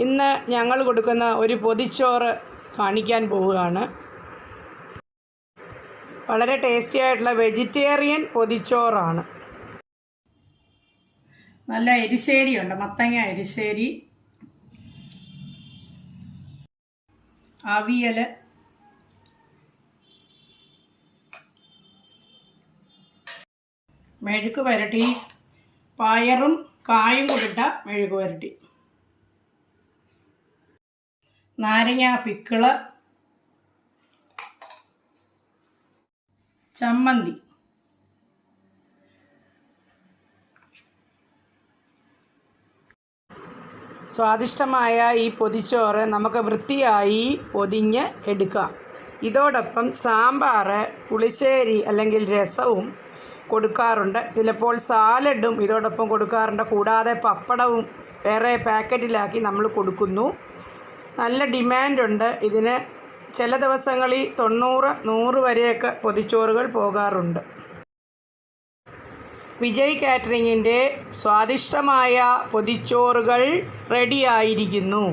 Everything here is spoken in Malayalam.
ഇന്ന് ഞങ്ങൾ കൊടുക്കുന്ന ഒരു പൊതിച്ചോറ് കാണിക്കാൻ പോവുകയാണ്. വളരെ ടേസ്റ്റി ആയിട്ടുള്ള വെജിറ്റേറിയൻ പൊതിച്ചോറാണ്. നല്ല എരിശ്ശേരിയുണ്ട്, മത്തങ്ങ എരിശ്ശേരി, അവിയൽ, മെഴുക്ക് പുരട്ടി, പയറും കായും കൂടിട്ട മെഴുക്ക് പുരട്ടി, നാരങ്ങ പിക്കിള്, ചമ്മന്തി. സ്വാദിഷ്ടമായ ഈ പൊതിച്ചോറ് നമുക്ക് വൃത്തിയായി പൊതിഞ്ഞ് എടുക്കാം. ഇതോടൊപ്പം സാമ്പാർ, പുളിശ്ശേരി അല്ലെങ്കിൽ രസവും കൊടുക്കാറുണ്ട്. ചിലപ്പോൾ സാലഡും ഇതോടൊപ്പം കൊടുക്കാറുണ്ട്. കൂടാതെ പപ്പടവും വേറെ പാക്കറ്റിലാക്കി നമ്മൾ കൊടുക്കുന്നു. നല്ല ഡിമാൻഡുണ്ട് ഇതിന്. ചില ദിവസങ്ങളിൽ 90-100 വരെയൊക്കെ പൊതിച്ചോറുകൾ പോകാറുണ്ട്. വിജയ് കാറ്ററിങ്ങിൻ്റെ സ്വാദിഷ്ടമായ പൊതിച്ചോറുകൾ റെഡിയായിരിക്കുന്നു.